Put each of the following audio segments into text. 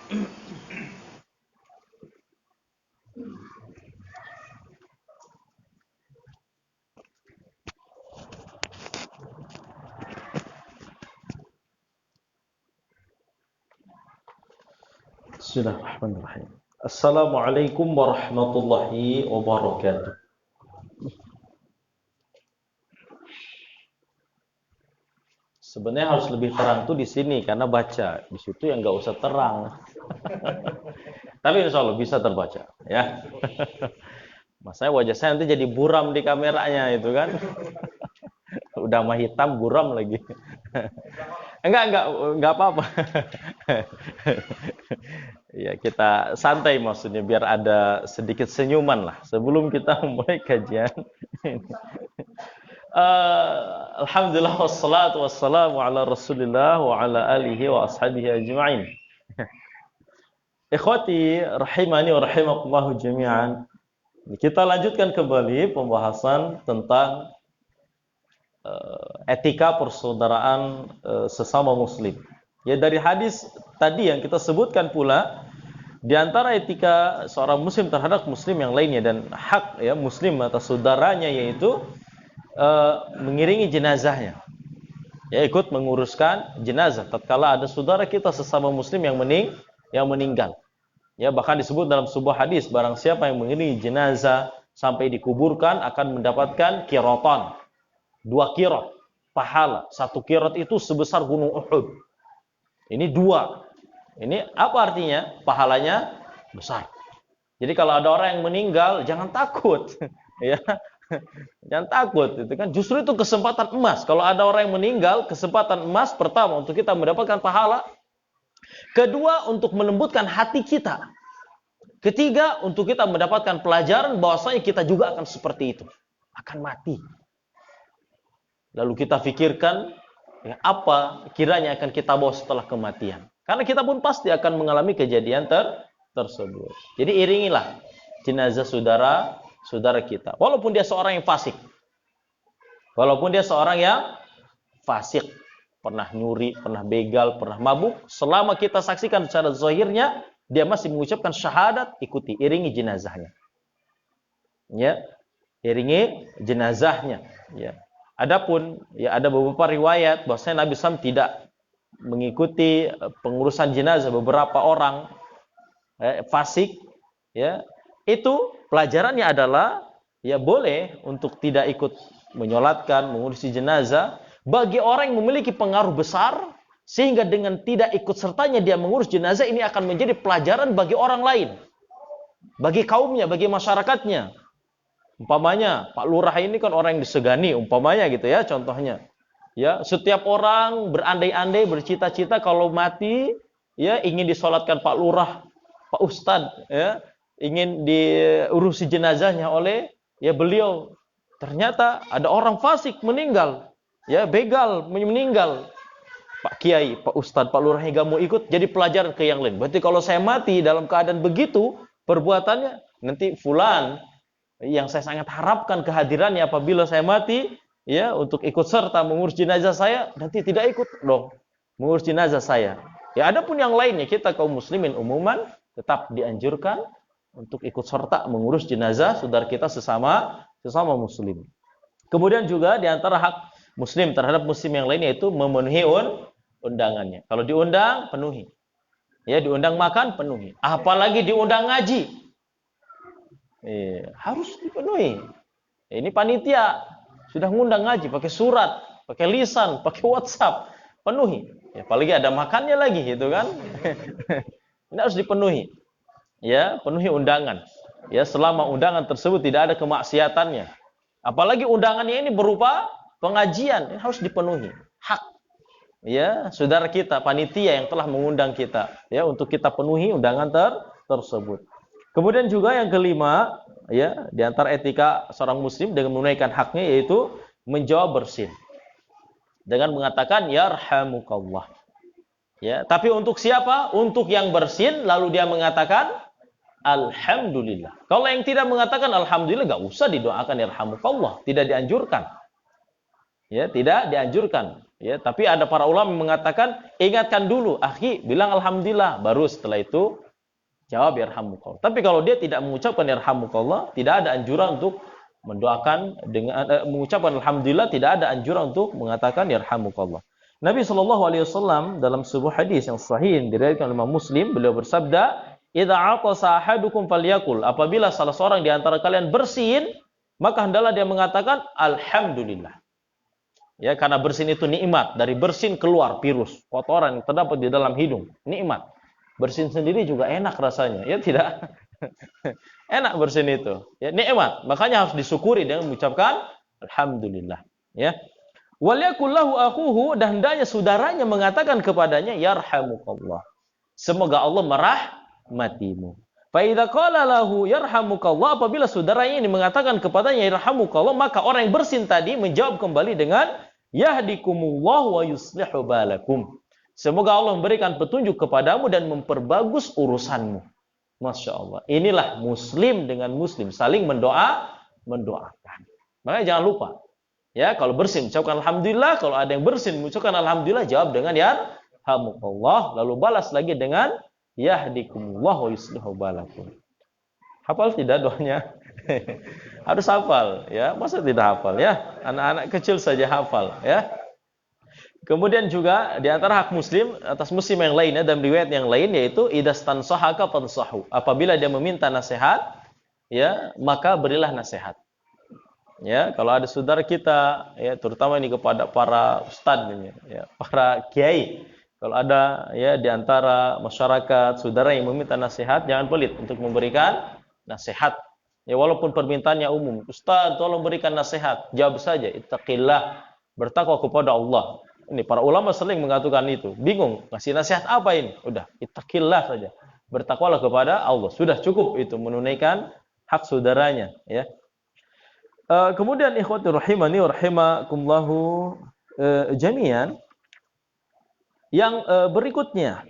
Bismillahirrahmanirrahim. Assalamualaikum warahmatullahi wabarakatuh. Sebenarnya harus lebih terang tuh di sini karena baca. Di situ yang nggak usah terang. Tapi insya Allah bisa terbaca, ya. Masanya wajah saya nanti jadi buram di kameranya itu kan. Udah mah hitam buram lagi. Enggak apa-apa. Ya, kita santai maksudnya biar ada sedikit senyuman lah sebelum kita mulai kajian. Alhamdulillah wassalatu wassalamu ala Rasulillah wa ala alihi wa ashabihi ajma'in. Ikhwati rahimani wa rahimakumullah jami'an. Kita lanjutkan kembali pembahasan tentang etika persaudaraan sesama muslim. Ya, dari hadis tadi yang kita sebutkan pula, di antara etika seorang muslim terhadap muslim yang lainnya dan hak ya muslim atas saudaranya yaitu mengiringi jenazahnya. Ya, ikut menguruskan jenazah tatkala ada saudara kita sesama muslim yang meninggal. Ya, bahkan disebut dalam sebuah hadis, barang siapa yang mengiringi jenazah sampai dikuburkan akan mendapatkan qiratan. 2 qirat pahala. 1 qirat itu sebesar gunung Uhud. Ini 2. Ini apa artinya? Pahalanya besar. Jadi kalau ada orang yang meninggal, jangan takut. Ya. Jangan takut, itu kan justru itu kesempatan emas. Kalau ada orang yang meninggal, kesempatan emas pertama untuk kita mendapatkan pahala. Kedua, untuk melembutkan hati kita. Ketiga, untuk kita mendapatkan pelajaran bahwasanya kita juga akan seperti itu. Akan mati. Lalu kita pikirkan ya, apa kiranya akan kita bawa setelah kematian. Karena kita pun pasti akan mengalami kejadian tersebut. Jadi iringilah jenazah saudara kita. Walaupun dia seorang yang fasik. Walaupun dia seorang yang fasik. Pernah nyuri, pernah begal, pernah mabuk. Selama kita saksikan secara zahirnya, dia masih mengucapkan syahadat, ikuti, iringi jenazahnya. Ya, iringi jenazahnya. Ya. Adapun ya ada beberapa riwayat bahwasanya Nabi SAW tidak mengikuti pengurusan jenazah beberapa orang fasik, ya. Itu pelajarannya adalah ya boleh untuk tidak ikut menyolatkan, mengurusi jenazah bagi orang yang memiliki pengaruh besar sehingga dengan tidak ikut sertanya dia mengurus jenazah ini akan menjadi pelajaran bagi orang lain, bagi kaumnya, bagi masyarakatnya. Umpamanya Pak Lurah ini kan orang yang disegani, umpamanya gitu ya contohnya. Ya, setiap orang berandai-andai bercita-cita kalau mati ya ingin disolatkan Pak Lurah, Pak Ustadz ya, ingin diurusi jenazahnya oleh ya beliau. Ternyata ada orang fasik meninggal, ya begal meninggal. Pak Kiai, Pak Ustadz, Pak Lurah gak mau ikut, jadi pelajaran ke yang lain. Berarti kalau saya mati dalam keadaan begitu perbuatannya, nanti fulan yang saya sangat harapkan kehadirannya apabila saya mati, ya untuk ikut serta mengurus jenazah saya, nanti tidak ikut dong mengurus jenazah saya. Ya adapun yang lainnya kita kaum muslimin umuman tetap dianjurkan untuk ikut serta mengurus jenazah saudara kita sesama muslim. Kemudian juga di antara hak muslim terhadap muslim yang lainnya itu memenuhi undangannya. Kalau diundang penuhi. Ya diundang makan penuhi. Apalagi diundang ngaji. Harus dipenuhi. Ini panitia sudah ngundang ngaji pakai surat, pakai lisan, pakai WhatsApp, penuhi. Ya, apalagi ada makannya lagi gitu kan. Ini harus dipenuhi. Ya, penuhi undangan. Ya, selama undangan tersebut tidak ada kemaksiatannya. Apalagi undangannya ini berupa pengajian, ini harus dipenuhi. Hak ya, saudara kita, panitia yang telah mengundang kita, ya, untuk kita penuhi undangan tersebut. Kemudian juga yang kelima, ya, di antara etika seorang muslim dengan menunaikan haknya yaitu menjawab bersin. Dengan mengatakan yarhamukallah. Ya, tapi untuk siapa? Untuk yang bersin lalu dia mengatakan alhamdulillah. Kalau yang tidak mengatakan alhamdulillah enggak usah didoakan yarhamukallah, tidak dianjurkan. Ya, tidak dianjurkan. Ya, tapi ada para ulama yang mengatakan, ingatkan dulu, akhi, bilang alhamdulillah, baru setelah itu jawab yarhamukallah. Tapi kalau dia tidak mengucapkan yarhamukallah, tidak ada anjuran untuk mendoakan dengan mengucapkan alhamdulillah, tidak ada anjuran untuk mengatakan yarhamukallah. Nabi SAW dalam sebuah hadis yang sahih diriwayatkan oleh Imam Muslim, beliau bersabda, "Idza 'atasa ahadukum falyaqul." Apabila salah seorang di antara kalian bersin, maka hendaklah dia mengatakan alhamdulillah. Ya, karena bersin itu nikmat. Dari bersin keluar virus, kotoran yang terdapat di dalam hidung. Nikmat. Bersin sendiri juga enak rasanya. Ya tidak? Enak bersin itu. Ya, nikmat. Makanya harus disyukuri dengan mengucapkan alhamdulillah. Ya. Waliyakul lahu akhuhu, dan hendaknya saudaranya mengatakan kepadanya yarhamukallah. Semoga Allah merahmatimu. Fa idza qala lahu yarhamukallah, apabila saudaranya ini mengatakan kepadanya yarhamukallah, maka orang yang bersin tadi menjawab kembali dengan yahdikumullahu wa yuslihu balakum. Semoga Allah memberikan petunjuk kepadamu dan memperbagus urusanmu. Masya Allah. Inilah muslim dengan muslim saling mendoakan. Makanya jangan lupa. Ya, kalau bersin mengucapkan alhamdulillah, kalau ada yang bersin mengucapkan alhamdulillah, jawab dengan yarhamukallah, lalu balas lagi dengan yahdikumullah wa yuslihu balakum. Hafal tidak doanya? Harus hafal, ya. Masa tidak hafal, ya? Anak-anak kecil saja hafal, ya. Kemudian juga di antara hak muslim atas muslim yang lainnya dan riwayat yang lain, yaitu idastansahaka fansahu. Apabila dia meminta nasihat, ya, maka berilah nasihat. Ya, kalau ada saudara kita, ya, terutama ini kepada para ustadz, ya, para kiai. Kalau ada, ya, di antara masyarakat saudara yang meminta nasihat, jangan pelit untuk memberikan nasihat. Ya, walaupun permintaannya umum, Ustaz, tolong berikan nasihat. Jawab saja, ittaqillah, bertakwa kepada Allah. Ini para ulama sering mengatakan itu. Bingung, ngasih nasihat apa ini? Udah, ittaqillah saja. Bertakwalah kepada Allah. Sudah cukup itu menunaikan hak saudaranya, ya. Kemudian ikhwati rahimani wa rahimakumullahu jami'an. Yang berikutnya,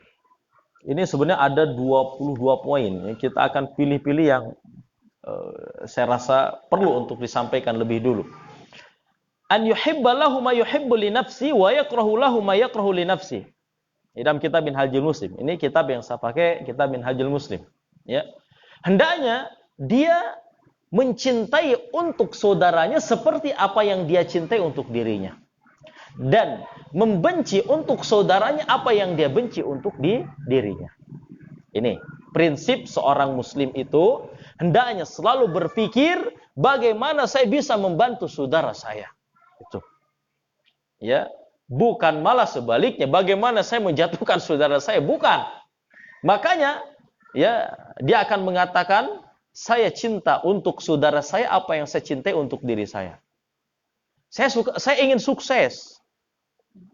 ini sebenarnya ada 22 poin. Kita akan pilih-pilih yang saya rasa perlu untuk disampaikan lebih dulu. An yuhibba lahu ma yuhibbu li nafsi wa yakrahu lahu ma yakrahu li nafsi. Dalam kitab Minhajul Muslim. Ini kitab yang saya pakai, kitab Minhajul Muslim. Ya. Hendaknya dia mencintai untuk saudaranya seperti apa yang dia cintai untuk dirinya. Dan membenci untuk saudaranya apa yang dia benci untuk dirinya. Ini prinsip seorang muslim itu hendaknya selalu berpikir bagaimana saya bisa membantu saudara saya. Itu. Ya, bukan malah sebaliknya bagaimana saya menjatuhkan saudara saya, bukan. Makanya ya dia akan mengatakan saya cinta untuk saudara saya apa yang saya cintai untuk diri saya. Saya ingin sukses.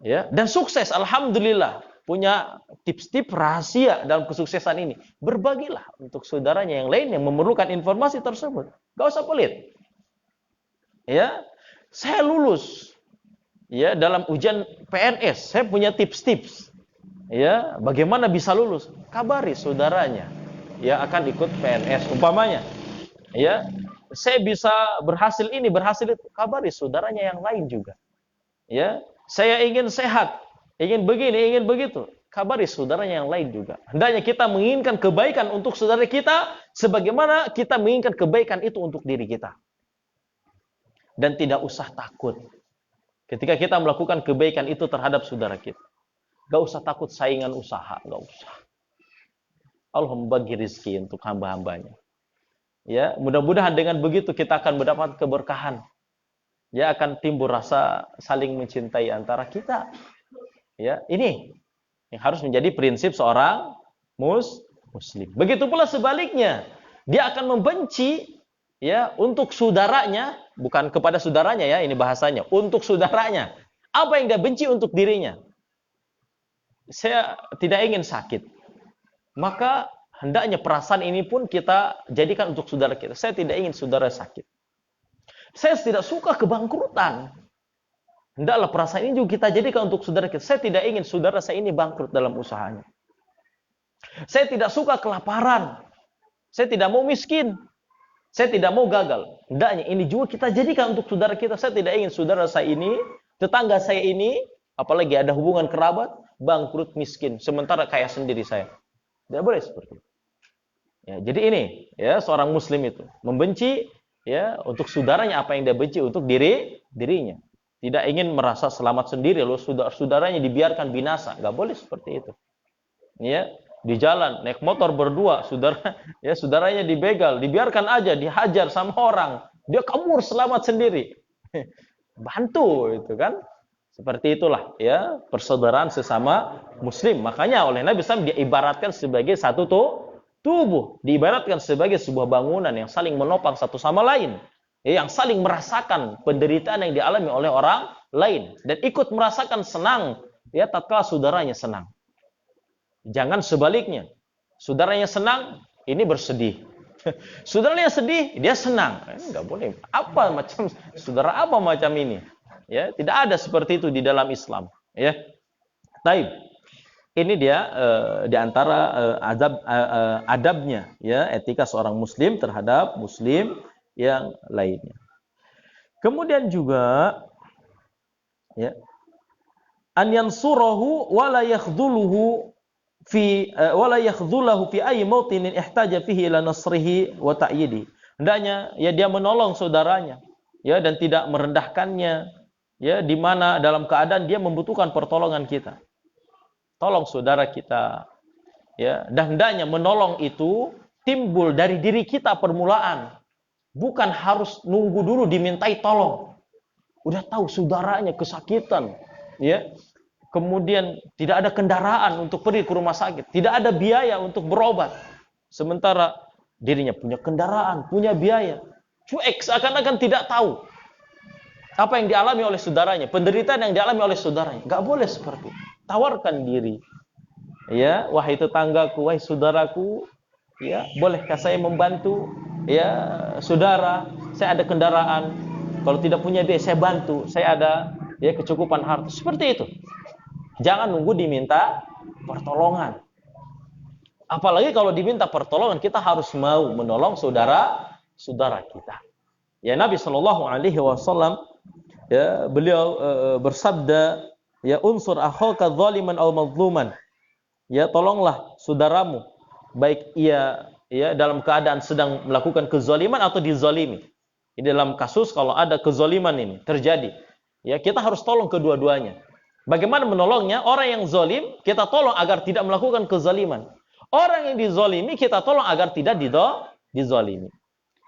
Ya, dan sukses, alhamdulillah, punya tips-tips rahasia dalam kesuksesan ini. Berbagilah untuk saudaranya yang lain yang memerlukan informasi tersebut. Gak usah pelit. Ya, saya lulus, ya, dalam ujian PNS. Saya punya tips-tips. Ya, bagaimana bisa lulus? Kabari saudaranya. Ya, akan ikut PNS umpamanya. Ya, saya bisa berhasil ini, berhasil itu. Kabari saudaranya yang lain juga. Ya. Saya ingin sehat, ingin begini, ingin begitu. Kabari saudaranya yang lain juga. Hendaknya kita menginginkan kebaikan untuk saudara kita, sebagaimana kita menginginkan kebaikan itu untuk diri kita. Dan tidak usah takut. Ketika kita melakukan kebaikan itu terhadap saudara kita. Gak usah takut saingan usaha, gak usah. Allah membagi rezeki untuk hamba-hambanya. Ya, mudah-mudahan dengan begitu kita akan mendapat keberkahan. Ya, akan timbul rasa saling mencintai antara kita. Ya, ini yang harus menjadi prinsip seorang muslim. Begitu pula sebaliknya, dia akan membenci ya untuk saudaranya, bukan kepada saudaranya ya, ini bahasanya, untuk saudaranya. Apa yang dia benci untuk dirinya? Saya tidak ingin sakit. Maka hendaknya perasaan ini pun kita jadikan untuk saudara kita. Saya tidak ingin saudara sakit. Saya tidak suka kebangkrutan. Hendaklah perasaan ini juga kita jadikan untuk saudara kita. Saya tidak ingin saudara saya ini bangkrut dalam usahanya. Saya tidak suka kelaparan. Saya tidak mau miskin. Saya tidak mau gagal. Hendaknya ini juga kita jadikan untuk saudara kita. Saya tidak ingin saudara saya ini, tetangga saya ini, apalagi ada hubungan kerabat, bangkrut miskin, sementara kaya sendiri saya. Tidak boleh seperti itu. Ya, jadi ini ya seorang muslim itu membenci ya untuk saudaranya apa yang dia benci untuk dirinya. Tidak ingin merasa selamat sendiri lalu saudaranya dibiarkan binasa. Enggak boleh seperti itu. Ya, di jalan naik motor berdua, saudaranya dibegal, dibiarkan aja dihajar sama orang. Dia kabur selamat sendiri. Bantu itu kan. Seperti itulah ya persaudaraan sesama muslim. Makanya oleh Nabi SAW diibaratkan sebagai satu tubuh, diibaratkan sebagai sebuah bangunan yang saling menopang satu sama lain, ya, yang saling merasakan penderitaan yang dialami oleh orang lain dan ikut merasakan senang ya tatkala saudaranya senang. Jangan sebaliknya. Saudaranya senang, ini bersedih. Saudaranya sedih, dia senang. Enggak boleh. Apa macam saudara apa macam ini? Ya, tidak ada seperti itu di dalam Islam, ya. Taib. Ini dia di antara adabnya ya etika seorang muslim terhadap muslim yang lainnya. Kemudian juga ya an yansurahu wa la yakhdhuluhu fi ayyi mawtinin ihtaja fihi ila nasrihi wa ta'yidi. Hendaknya ya dia menolong saudaranya ya dan tidak merendahkannya ya di mana dalam keadaan dia membutuhkan pertolongan kita. Tolong saudara kita ya dan hendaknya menolong itu timbul dari diri kita permulaan, bukan harus nunggu dulu dimintai tolong. Udah tahu saudaranya kesakitan ya kemudian tidak ada kendaraan untuk pergi ke rumah sakit, tidak ada biaya untuk berobat, sementara dirinya punya kendaraan, punya biaya, cuek seakan-akan tidak tahu apa yang dialami oleh saudaranya, penderitaan yang dialami oleh saudaranya. Enggak boleh seperti itu. Tawarkan diri. Ya, wahai tetanggaku, wahai saudaraku, ya, bolehkah saya membantu? Ya, saudara, saya ada kendaraan. Kalau tidak punya biaya, saya bantu. Saya ada ya kecukupan harta. Seperti itu. Jangan nunggu diminta pertolongan. Apalagi kalau diminta pertolongan, kita harus mau menolong saudara kita. Ya, Nabi Shallallahu Alaihi Wasallam ya beliau bersabda, ya unsur akhaka zaliman aw mazluman. Ya tolonglah saudaramu baik ia ya dalam keadaan sedang melakukan kezaliman atau dizalimi. Ini dalam kasus kalau ada kezaliman ini terjadi, ya kita harus tolong kedua-duanya. Bagaimana menolongnya? Orang yang zalim kita tolong agar tidak melakukan kezaliman. Orang yang dizalimi kita tolong agar tidak dizalimi.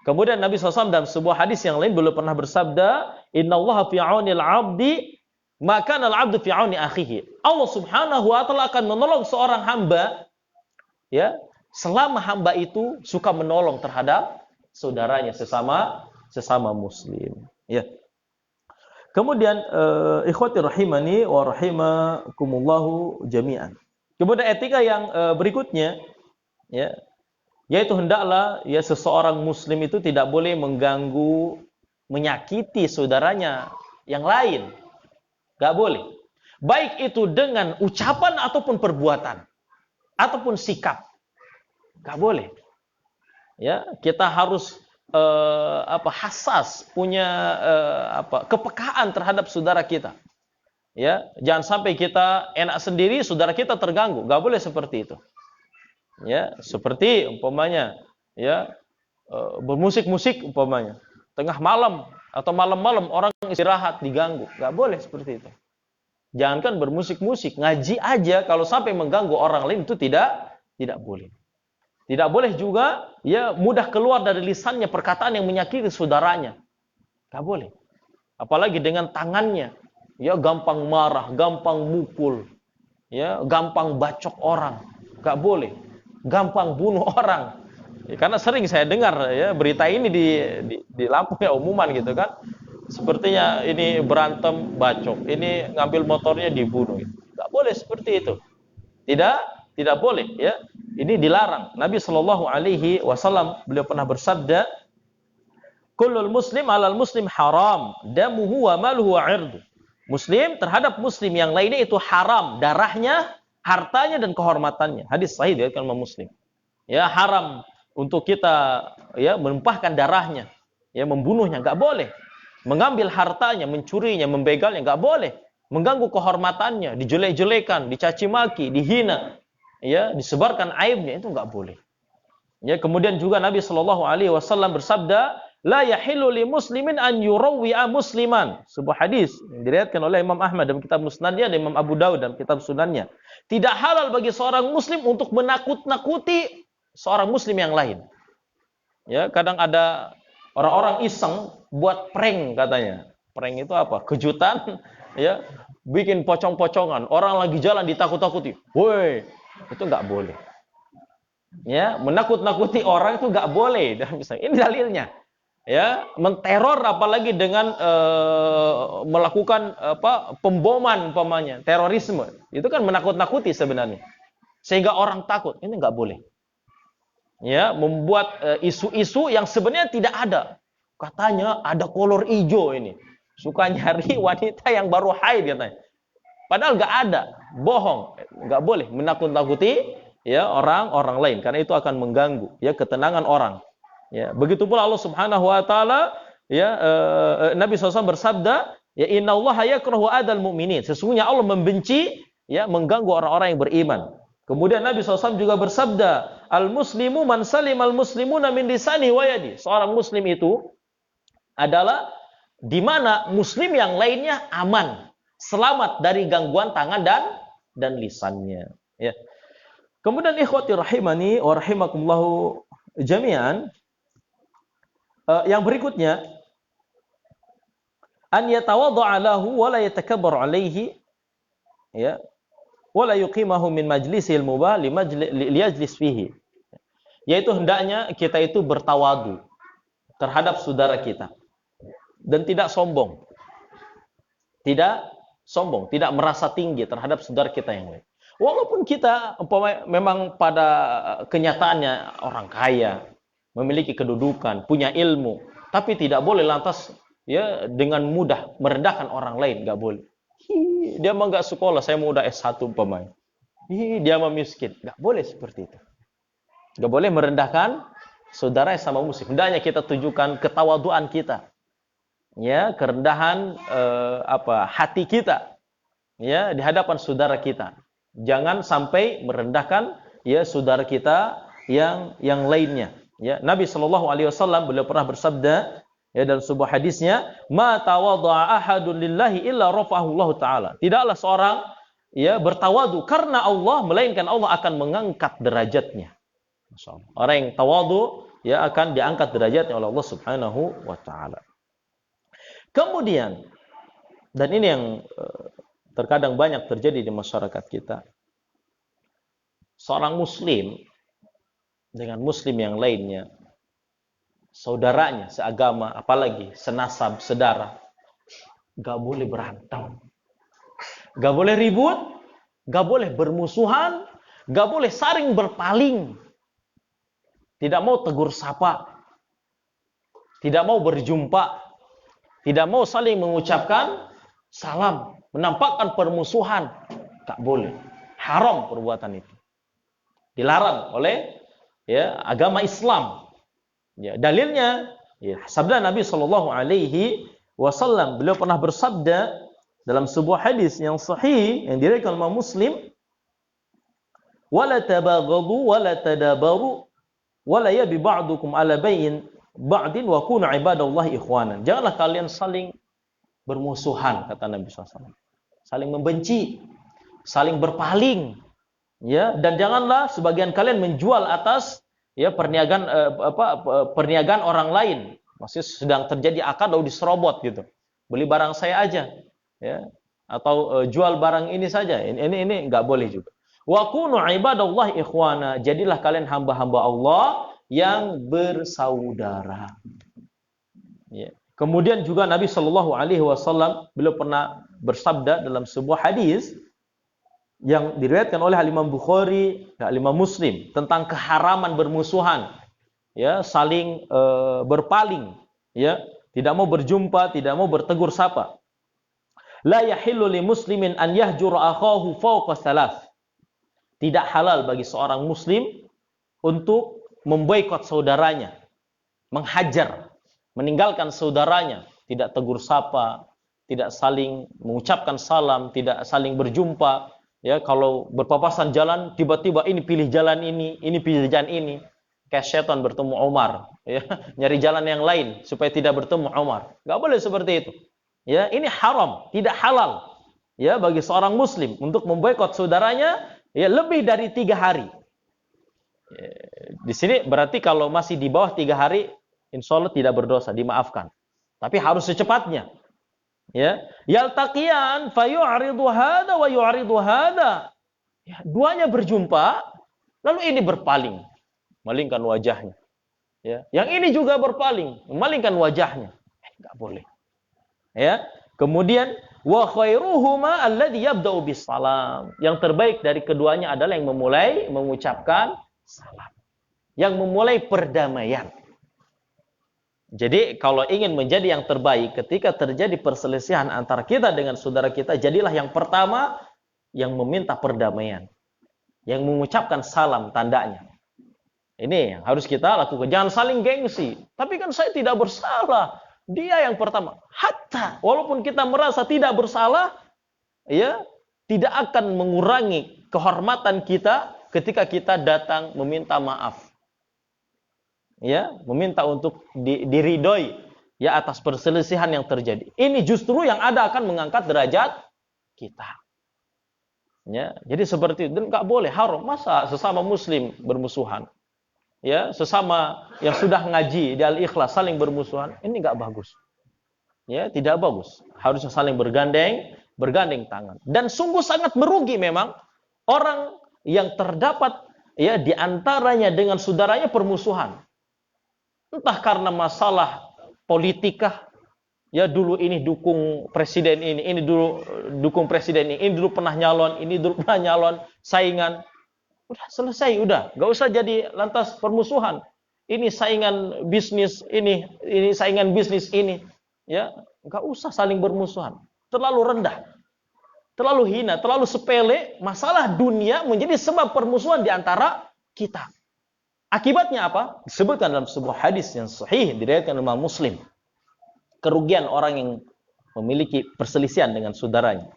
Kemudian Nabi SAW dalam sebuah hadis yang lain beliau pernah bersabda, Innallaha fi 'aunil 'abdi maka al-'abdu fi 'auni akhihi. Allah Subhanahu wa taala akan menolong seorang hamba ya, selama hamba itu suka menolong terhadap saudaranya sesama muslim, ya. Kemudian ikhwati rahimani wa rahimakumullahu jami'an. Kemudian etika yang berikutnya ya, yaitu hendaklah ya seseorang muslim itu tidak boleh mengganggu, menyakiti saudaranya yang lain. Gak boleh. Baik itu dengan ucapan ataupun perbuatan ataupun sikap. Gak boleh. Ya, kita harus hassas, punya kepekaan terhadap saudara kita. Ya, jangan sampai kita enak sendiri, saudara kita terganggu. Gak boleh seperti itu. Ya, seperti umpamanya ya bermusik-musik umpamanya tengah malam atau malam-malam orang istirahat diganggu, nggak boleh seperti itu. Jangankan bermusik-musik, ngaji aja kalau sampai mengganggu orang lain itu tidak boleh. Tidak boleh juga ya mudah keluar dari lisannya perkataan yang menyakiti saudaranya, nggak boleh. Apalagi dengan tangannya, ya gampang marah, gampang mukul, ya gampang bacok orang, nggak boleh. Gampang bunuh orang. Ya, karena sering saya dengar ya berita ini di Lampung ya umuman gitu kan. Sepertinya ini berantem bacok, ini ngambil motornya dibunuh gitu. Enggak boleh seperti itu. Tidak boleh ya. Ini dilarang. Nabi Shallallahu alaihi wasallam beliau pernah bersabda, "Kullul muslim 'alal muslim haram, damuhu wa maluhu wa 'irdu." Muslim terhadap muslim yang lainnya itu haram, darahnya, hartanya dan kehormatannya. Hadis sahih diriwayatkan Imam Muslim. Ya, haram untuk kita ya menumpahkan darahnya, ya membunuhnya enggak boleh. Mengambil hartanya, mencurinya, membegalnya enggak boleh. mengganggu kehormatannya, dijelek-jelekan, dicaci maki, dihina, ya, disebarkan aibnya, itu enggak boleh. Ya, kemudian juga Nabi Shallallahu alaihi wasallam bersabda, la yahillu li muslimin an yurawwi'a musliman. Sebuah hadis yang diriwayatkan oleh Imam Ahmad dalam kitab Musnadnya dan Imam Abu Dawud dalam kitab Sunannya. Tidak halal bagi seorang muslim untuk menakut-nakuti seorang muslim yang lain. Ya, kadang ada orang-orang iseng buat prank katanya. Prank itu apa? Kejutan, ya, bikin pocong-pocongan. Orang lagi jalan ditakut-takuti. Woi, itu enggak boleh. Ya, menakut-nakuti orang itu enggak boleh. Ini dalilnya. Ya, menteror apalagi dengan melakukan pemboman umpamanya, terorisme. Itu kan menakut-nakuti sebenarnya. Sehingga orang takut. Ini enggak boleh. Ya, membuat isu-isu yang sebenarnya tidak ada. Katanya ada kolor hijau ini. Suka nyari wanita yang baru haid katanya. Padahal enggak ada. Bohong. Enggak boleh menakut-nakuti ya orang lain karena itu akan mengganggu ya ketenangan orang. Ya, begitu pula Allah Subhanahu wa taala ya Nabi SAW bersabda, ya innallaha yakrahu adal mu'minin. Sesungguhnya Allah membenci ya mengganggu orang-orang yang beriman. Kemudian Nabi SAW juga bersabda, al-muslimu man salimal muslimuna min lisanihi wa yadi. Seorang muslim itu adalah di mana muslim yang lainnya aman, selamat dari gangguan tangan dan lisannya. Ya. Kemudian ikhwati rahimani wa rahimakumullahu jami'an, yang berikutnya, an yatawadda'a lahu wa la yatakabbar 'alaihi, ya, wa la yuqimahu min majlisil mubah liyajlis fihi. Yaitu hendaknya kita itu bertawadu terhadap saudara kita dan tidak sombong. Tidak sombong, tidak merasa tinggi terhadap saudara kita yang lain. Walaupun kita memang pada kenyataannya orang kaya, memiliki kedudukan, punya ilmu, tapi tidak boleh lantas ya dengan mudah merendahkan orang lain, enggak boleh. Dia mah enggak sekolah, saya mau udah S1 umpamanya. Dia mah miskin, enggak boleh seperti itu. Enggak boleh merendahkan saudara sama muslim. Hendaknya kita tunjukkan ketawaduan kita. Ya, kerendahan hati kita. Ya, di hadapan saudara kita. Jangan sampai merendahkan ya saudara kita yang lainnya. Ya, Nabi Shallallahu alaihi wasallam beliau pernah bersabda ya dalam sebuah hadisnya, "Ma tawadda'a ahadun lillahi illa rafa'ahu Allah taala." Tidaklah seorang ya bertawadu karena Allah melainkan Allah akan mengangkat derajatnya. Masyaallah. Orang yang tawadu ya akan diangkat derajatnya oleh Allah Subhanahu wa taala. Kemudian dan ini yang terkadang banyak terjadi di masyarakat kita. Seorang muslim dengan muslim yang lainnya, saudaranya seagama, apalagi senasab, sedara, gak boleh berantem, gak boleh ribut, gak boleh bermusuhan, gak boleh saling berpaling, tidak mau tegur sapa, tidak mau berjumpa, tidak mau saling mengucapkan salam, menampakkan permusuhan, tak boleh. Haram perbuatan itu. Dilarang oleh ya agama Islam. Ya, dalilnya ya, sabda Nabi Shallallahu alaihi wasallam, beliau pernah bersabda dalam sebuah hadis yang sahih yang diriwayatkan oleh Muslim, wala tabaghadu wala tadabaru wala yabi ba'dukum ala bayyin ba'din wa kunu ibadallahi ikhwanan. Janganlah kalian saling bermusuhan, kata Nabi SAW. Saling membenci, saling berpaling, ya, dan janganlah sebagian kalian menjual atas ya perniagaan orang lain. Maksudnya sedang terjadi akad lalu diserobot gitu. Beli barang saya aja, ya, atau jual barang ini saja. Ini enggak boleh juga. Wa kunu ibadallahi ikhwana. Jadilah kalian hamba-hamba Allah yang bersaudara. Ya. Kemudian juga Nabi Shallallahu alaihi wasallam beliau pernah bersabda dalam sebuah hadis yang diriwayatkan oleh Imam Bukhari dan Imam Muslim tentang keharaman bermusuhan, ya, saling berpaling, ya, tidak mau berjumpa, tidak mau bertegur sapa. La yahillu li muslimin an yahjura akhahu fawqa thalath. Tidak halal bagi seorang muslim untuk memboikot saudaranya, menghajar, meninggalkan saudaranya, tidak tegur sapa, tidak saling mengucapkan salam, tidak saling berjumpa. Ya, kalau berpapasan jalan, tiba-tiba ini pilih jalan ini pilih jalan ini. Kayak setan bertemu Umar, ya, nyari jalan yang lain supaya tidak bertemu Umar. Nggak boleh seperti itu. Ya, ini haram, tidak halal. Ya, bagi seorang muslim untuk memboikot saudaranya ya lebih dari 3 hari. Ya, di sini berarti kalau masih di bawah 3 hari, insya Allah tidak berdosa, dimaafkan. Tapi harus secepatnya. Ya, yaltaqiyan fayu'ridu hada wa yu'ridu hada. Ya, duanya berjumpa, lalu ini berpaling, malingkan wajahnya. Ya, yang ini juga berpaling, malingkan wajahnya. Enggak boleh. Ya, kemudian wa khairuhuma alladhi yabda'u bis salam. Yang terbaik dari keduanya adalah yang memulai mengucapkan salam. Yang memulai perdamaian. Jadi kalau ingin menjadi yang terbaik ketika terjadi perselisihan antara kita dengan saudara kita, jadilah yang pertama yang meminta perdamaian. Yang mengucapkan salam tandanya. Ini yang harus kita lakukan. Jangan saling gengsi. Tapi kan saya tidak bersalah. Dia yang pertama. Hatta walaupun kita merasa tidak bersalah, ya, tidak akan mengurangi kehormatan kita ketika kita datang meminta maaf. Ya, meminta untuk diridhoi ya atas perselisihan yang terjadi. Ini justru yang ada akan mengangkat derajat kita. Ya, jadi seperti itu. Dan enggak boleh, haram. Masa sesama muslim bermusuhan? Ya, sesama yang sudah ngaji di Al-Ikhlas saling bermusuhan, ini enggak bagus. Ya, tidak bagus. Harusnya saling bergandeng tangan. Dan sungguh sangat merugi memang orang yang terdapat ya di antaranya dengan saudaranya permusuhan. Entah karena masalah politikah, ya dulu ini dukung presiden ini dulu dukung presiden ini dulu pernah nyalon, ini dulu pernah nyalon, saingan. Udah selesai, udah. Gak usah jadi lantas permusuhan. Ini saingan bisnis ini saingan bisnis ini. Ya, gak usah saling bermusuhan. Terlalu rendah. Terlalu hina, terlalu sepele, masalah dunia menjadi sebab permusuhan di antara kita. Akibatnya apa? Disebutkan dalam sebuah hadis yang sahih diriwayatkan oleh Imam Muslim. Kerugian orang yang memiliki perselisihan dengan saudaranya.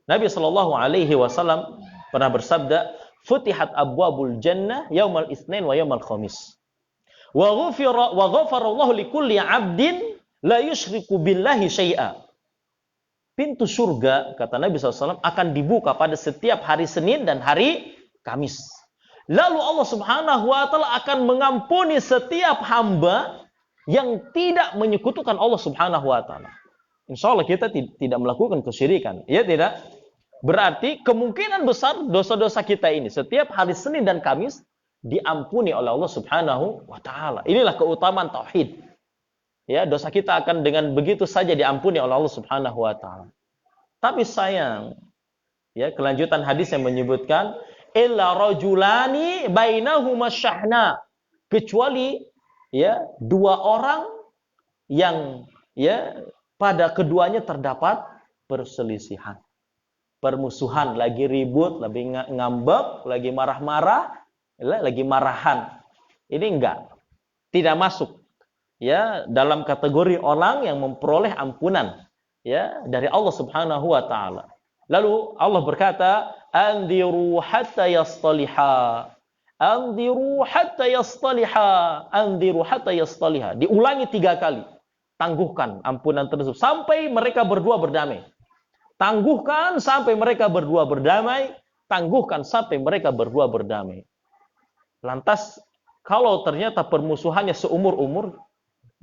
Nabi sallallahu alaihi wasallam pernah bersabda, "Futihat abwabul jannah yaumal itsnain wa yaumal khamis. Wa ghafara Allah likulli 'abdin la yusyriku billahi syai'a." Pintu surga, kata Nabi SAW, akan dibuka pada setiap hari Senin dan hari Kamis. Lalu Allah Subhanahu wa taala akan mengampuni setiap hamba yang tidak menyekutukan Allah Subhanahu wa taala. Insyaallah kita tidak melakukan kesyirikan. Ya tidak? Berarti kemungkinan besar dosa-dosa kita ini setiap hari Senin dan Kamis diampuni oleh Allah Subhanahu wa taala. Inilah keutamaan tauhid. Ya, dosa kita akan dengan begitu saja diampuni oleh Allah Subhanahu wa taala. Tapi sayang, ya, kelanjutan hadis yang menyebutkan illa rajulani bainahuma syahna, kecuali ya dua orang yang ya pada keduanya terdapat perselisihan, permusuhan, lagi ribut, lagi ngambek, lagi marah-marah, lagi marahan. Ini tidak masuk ya dalam kategori orang yang memperoleh ampunan ya dari Allah Subhanahu wa taala. Lalu Allah berkata, "Anziru hatta yastaliha." Anziru hatta yastaliha. Anziru hatta yastaliha. Diulangi 3 kali. Tangguhkan ampunan tersebut sampai mereka berdua berdamai. Tangguhkan sampai mereka berdua berdamai. Tangguhkan sampai mereka berdua berdamai. Lantas kalau ternyata permusuhannya seumur-umur,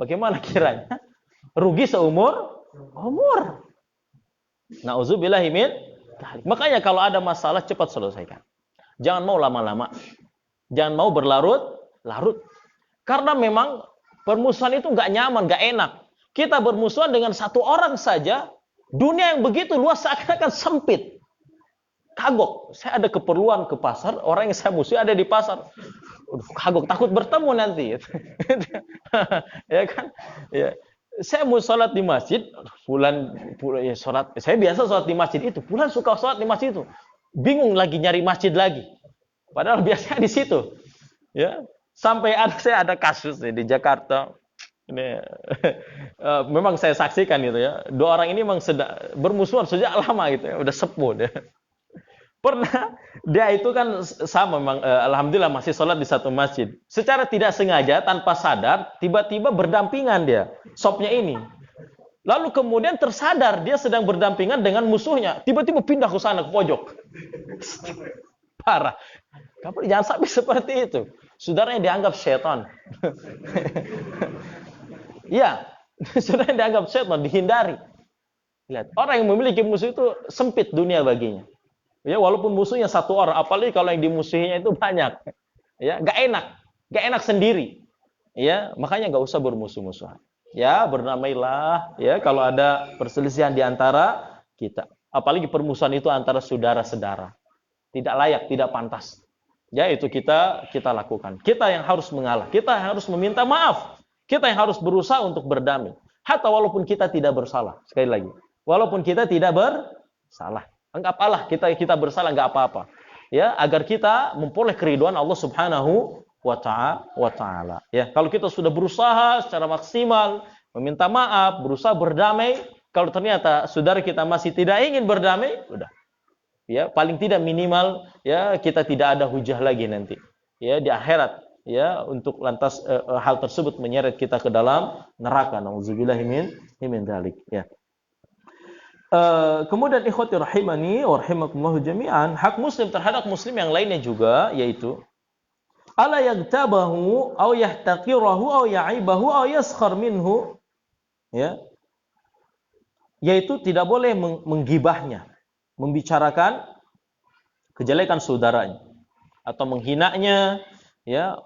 bagaimana kiranya? Rugi seumur umur. Nauzubillahi min dzalik. Makanya kalau ada masalah cepat selesaikan. Jangan mau lama-lama. Jangan mau berlarut-larut. Karena memang permusuhan itu enggak nyaman, enggak enak. Kita bermusuhan dengan satu orang saja, dunia yang begitu luas seakan-akan sempit. Kagok. Saya ada keperluan ke pasar, orang yang saya musuhi ada di pasar. Kagok, takut bertemu nanti. Ya kan? Ya. Saya mau sholat di masjid, Fulan ya sholat. Saya biasa sholat di masjid itu. Fulan suka sholat di masjid itu. Bingung lagi nyari masjid lagi. Padahal biasanya di situ. Ya, sampai saya ada kasus di Jakarta. Ini memang saya saksikan gitu ya. Dua orang ini memang bermusuhan sejak lama gitu ya, udah sepuh dia. Pernah dia itu kan sama memang alhamdulillah masih sholat di satu masjid. Secara tidak sengaja tanpa sadar tiba-tiba berdampingan dia sopnya ini. Lalu kemudian tersadar dia sedang berdampingan dengan musuhnya. Tiba-tiba pindah ke sana ke pojok. Parah. Kamu jangan sampai seperti itu. Saudaranya dianggap setan. Iya, saudaranya dianggap setan, dihindari. Lihat, orang yang memiliki musuh itu sempit dunia baginya. Ya, walaupun musuhnya satu orang, apalagi kalau yang dimusuhinya itu banyak. Ya, gak enak sendiri. Ya, makanya gak usah bermusuh-musuhan. Ya, berdamailah. Ya, kalau ada perselisihan di antara kita. Apalagi permusuhan itu antara saudara-saudara. Tidak layak, tidak pantas. Ya, itu kita lakukan. Kita yang harus mengalah. Kita yang harus meminta maaf. Kita yang harus berusaha untuk berdamai. Hatta walaupun kita tidak bersalah. Sekali lagi. Walaupun kita tidak bersalah. Anggaplah kita bersalah enggak apa-apa. Ya, agar kita memperoleh keridhaan Allah Subhanahu wa taala. Ya, kalau kita sudah berusaha secara maksimal meminta maaf, berusaha berdamai, kalau ternyata saudara kita masih tidak ingin berdamai, udah. Ya, paling tidak minimal ya kita tidak ada hujah lagi nanti. Ya, di akhirat ya untuk lantas hal tersebut menyeret kita ke dalam neraka. Nauzubillahi min dzalik, ya. Kemudian ikhwati rahimani wa rahimakumullah jami'an, hak muslim terhadap muslim yang lainnya juga yaitu ala yagtabahu aw yahtaqirahu aw ya'ibahu aw yaskhar minhu, ya, yaitu tidak boleh menggibahnya, membicarakan kejelekan saudaranya atau menghinanya, ya,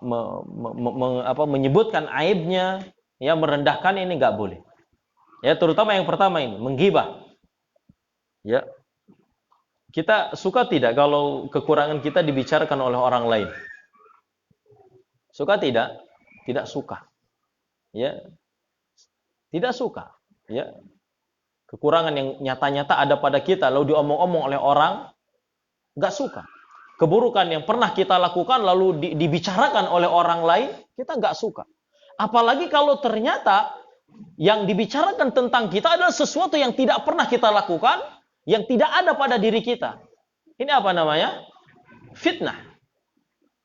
menyebutkan aibnya, ya, merendahkan, ini enggak boleh. Ya, terutama yang pertama ini, menggibah. Ya, kita suka tidak kalau kekurangan kita dibicarakan oleh orang lain? Suka tidak? Tidak suka. Ya, tidak suka. Ya, kekurangan yang nyata-nyata ada pada kita lalu diomong-omong oleh orang, nggak suka. Keburukan yang pernah kita lakukan lalu dibicarakan oleh orang lain, kita nggak suka. Apalagi kalau ternyata yang dibicarakan tentang kita adalah sesuatu yang tidak pernah kita lakukan, yang tidak ada pada diri kita. Ini apa namanya? Fitnah.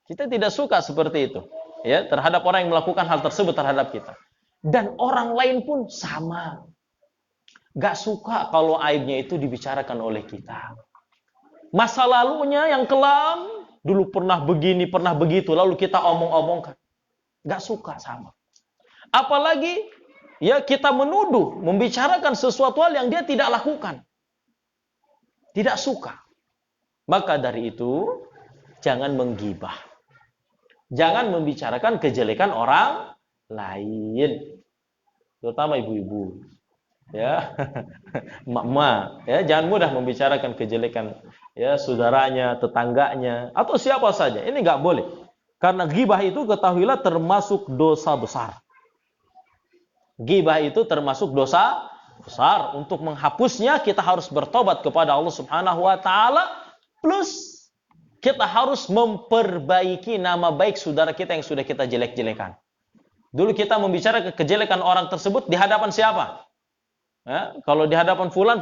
Kita tidak suka seperti itu, ya, terhadap orang yang melakukan hal tersebut terhadap kita. Dan orang lain pun sama. Gak suka kalau aibnya itu dibicarakan oleh kita. Masa lalunya yang kelam, dulu pernah begini, pernah begitu, lalu kita omong-omongkan. Gak suka sama. Apalagi ya kita menuduh, membicarakan sesuatu hal yang dia tidak lakukan. Tidak suka. Maka dari itu, jangan menggibah. Jangan membicarakan kejelekan orang lain. Terutama ibu-ibu. Ya, emak-emak, ya, jangan mudah membicarakan kejelekan ya saudaranya, tetangganya, atau siapa saja. Ini enggak boleh. Karena ghibah itu ketahuilah termasuk dosa besar. Ghibah itu termasuk dosa besar. Untuk menghapusnya kita harus bertobat kepada Allah Subhanahu wa taala, plus kita harus memperbaiki nama baik saudara kita yang sudah kita jelek-jelekan. Dulu kita membicarakan kejelekan orang tersebut di hadapan siapa? Ya, kalau di hadapan fulan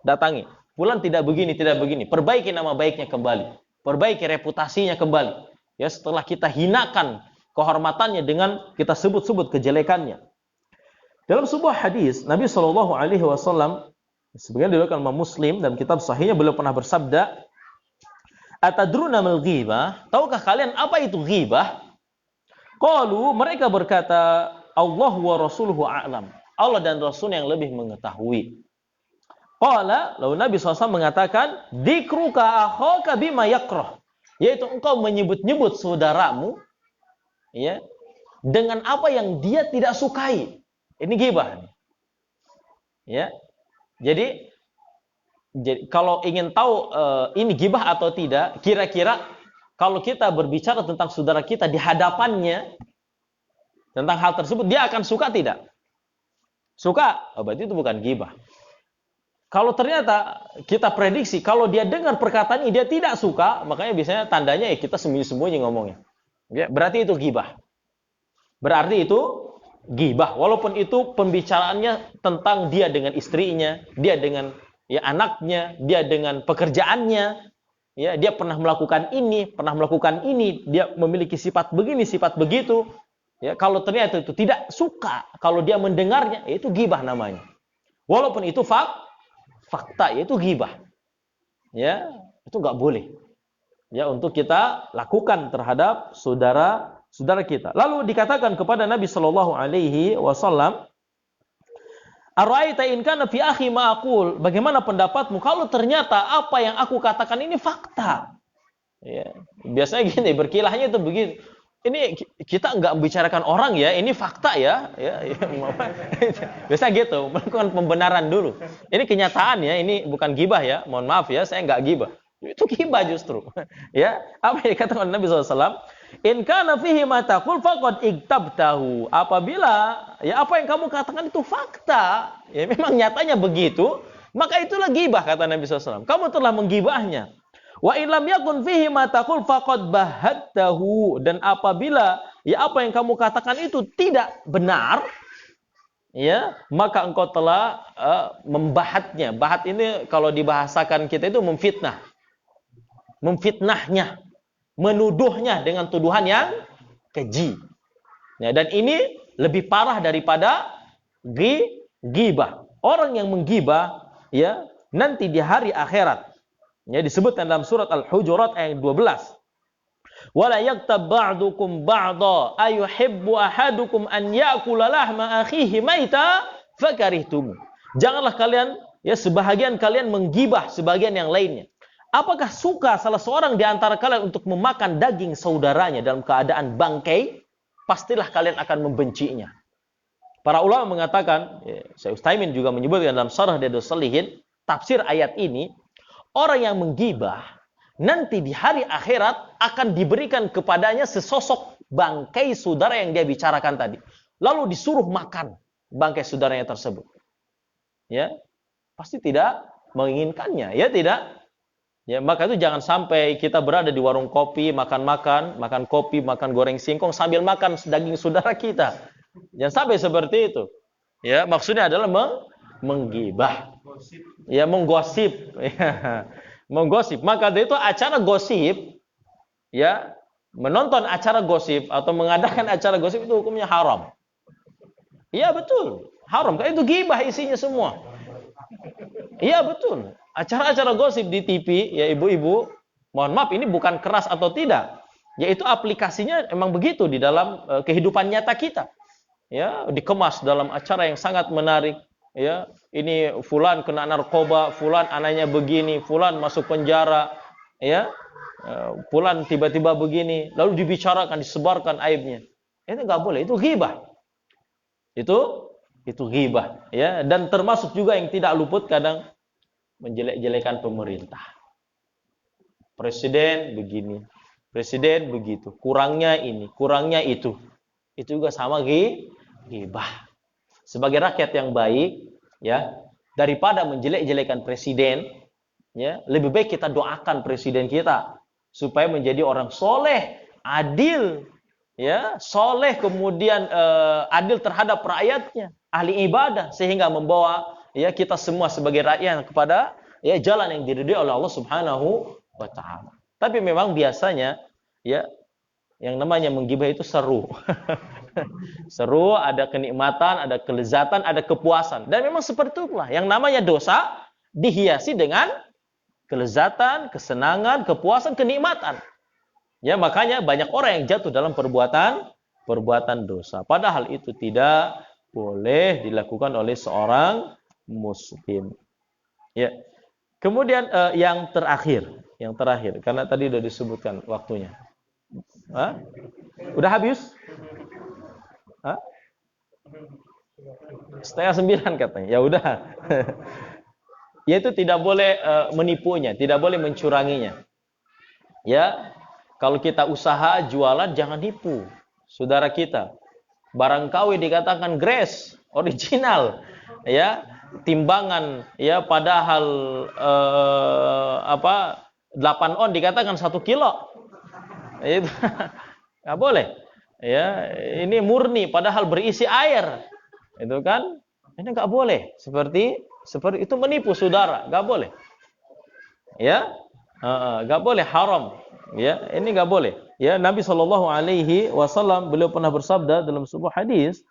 datangi. Fulan tidak begini, tidak begini. Perbaiki nama baiknya kembali. Perbaiki reputasinya kembali. Ya, setelah kita hinakan kehormatannya dengan kita sebut-sebut kejelekannya. Dalam sebuah hadis, Nabi Shallallahu Alaihi Wasallam, sebagian diriwayatkan Imam Muslim dan kitab Sahihnya, beliau pernah bersabda, "Atadruna mal ghibah? Tahukah kalian apa itu ghibah?" Qalu, mereka berkata, "Allah wa rasuluhu a'lam." Allah dan Rasul yang lebih mengetahui. Qala, lalu Nabi SAW mengatakan, "Dzikruka akhaka bima yakrah." Yaitu engkau menyebut-nyebut saudaramu, ya, dengan apa yang dia tidak sukai. Ini ghibah. Ya. Jadi kalau ingin tahu ini ghibah atau tidak, kira-kira kalau kita berbicara tentang saudara kita di hadapannya tentang hal tersebut, dia akan suka tidak? Suka? Oh, berarti itu bukan ghibah. Kalau ternyata kita prediksi kalau dia dengar perkataan ini dia tidak suka, makanya biasanya tandanya ya kita sembunyi-sembunyi ngomongnya. Ya, berarti itu ghibah. Berarti itu Ghibah, walaupun itu pembicaraannya tentang dia dengan istrinya, dia dengan ya anaknya, dia dengan pekerjaannya, ya dia pernah melakukan ini, dia memiliki sifat begini, sifat begitu. Ya, kalau ternyata itu tidak suka, kalau dia mendengarnya, ya itu ghibah namanya. Walaupun itu fakta, yaitu ghibah. Ya, itu nggak boleh. Ya, untuk kita lakukan terhadap saudara kita. Lalu dikatakan kepada Nabi Shallallahu Alaihi Wasallam, "Ara'aita in kana fi akhi ma aqul?" Bagaimana pendapatmu kalau ternyata apa yang aku katakan ini fakta? Ya, biasanya gini, berkilahnya itu begitu. Ini kita nggak membicarakan orang ya, ini fakta ya. Biasa gitu, melakukan pembenaran dulu. Ini kenyataan ya, ini bukan gibah ya. Mohon maaf ya, saya nggak gibah. Itu gibah justru. Ya, apa yang dikatakan Nabi SAW? In kana fihi ma taqul faqad iktabtahu. Apabila ya apa yang kamu katakan itu fakta, ya memang nyatanya begitu, maka itulah gibah kata Nabi SAW. Kamu telah menggibahnya. Wa in lam yakun fihi ma taqul faqad bahattahu, dan apabila ya apa yang kamu katakan itu tidak benar, ya maka engkau telah membahatnya. Bahat ini kalau dibahasakan kita itu memfitnahnya, menuduhnya dengan tuduhan yang keji. Ya, dan ini lebih parah daripada ghibah. Orang yang menggibah ya nanti di hari akhirat, ya disebutkan dalam surat Al-Hujurat ayat 12. Wala yaktab ba'dukum ba'dha ayuhibbu ahadukum an ya'kula lahma akhihi maita fakarihtum. Janganlah kalian ya sebahagian kalian menggibah sebagian yang lainnya. Apakah suka salah seorang di antara kalian untuk memakan daging saudaranya dalam keadaan bangkai? Pastilah kalian akan membencinya. Para ulama mengatakan, Syekh Utsaimin juga menyebutkan dalam Syarah Riyadhus Shalihin, tafsir ayat ini, orang yang menggibah nanti di hari akhirat akan diberikan kepadanya sesosok bangkai saudara yang dia bicarakan tadi. Lalu disuruh makan bangkai saudaranya tersebut. Ya, pasti tidak menginginkannya, ya tidak? Ya, maka itu jangan sampai kita berada di warung kopi, makan kopi, makan goreng singkong sambil makan daging saudara kita. Jangan sampai seperti itu. Ya, maksudnya adalah menggibah. Ya, menggosip. Ya, menggosip. Maka itu acara gosip, ya, menonton acara gosip atau mengadakan acara gosip itu hukumnya haram. Iya betul, haram. Karena itu gibah isinya semua. Iya betul. Acara-acara gosip di TV, ya ibu-ibu, mohon maaf ini bukan keras atau tidak. Yaitu aplikasinya emang begitu di dalam kehidupan nyata kita. Ya, dikemas dalam acara yang sangat menarik. Ya, ini fulan kena narkoba, fulan anaknya begini, fulan masuk penjara, ya, fulan tiba-tiba begini, lalu dibicarakan, disebarkan aibnya. Itu nggak boleh, itu ghibah. Itu ghibah, ya, dan termasuk juga yang tidak luput kadang menjelek-jelekan pemerintah. Presiden begini, presiden begitu, kurangnya ini, kurangnya itu. Itu juga sama ghibah. Sebagai rakyat yang baik, ya, daripada menjelek-jelekan presiden, ya, lebih baik kita doakan presiden kita supaya menjadi orang soleh, adil, ya, soleh, kemudian adil terhadap rakyatnya, ahli ibadah, sehingga membawa ya kita semua sebagai rakyat kepada ya jalan yang diridhoi oleh Allah Subhanahu wa taala. Tapi memang biasanya ya yang namanya menggibah itu seru. Seru, ada kenikmatan, ada kelezatan, ada kepuasan. Dan memang seperti itulah. Yang namanya dosa dihiasi dengan kelezatan, kesenangan, kepuasan, kenikmatan. Ya, makanya banyak orang yang jatuh dalam perbuatan dosa. Padahal itu tidak boleh dilakukan oleh seorang muslim. Ya. Kemudian yang terakhir, karena tadi sudah disebutkan waktunya. Hah? Udah habis? Hah? 8:30 katanya. Ya udah. Yaitu tidak boleh menipunya, tidak boleh mencuranginya. Ya, kalau kita usaha jualan jangan nipu saudara kita. Barang KW dikatakan grass, original, ya, timbangan ya padahal 8 on dikatakan 1 kilo. Itu nggak boleh. Ya, ini murni padahal berisi air. Itu kan? Ini nggak boleh. Seperti itu menipu saudara, nggak boleh. Ya, nggak boleh, haram. Ya, ini nggak boleh. Ya, Nabi Shallallahu Alaihi Wasallam beliau pernah bersabda dalam sebuah hadis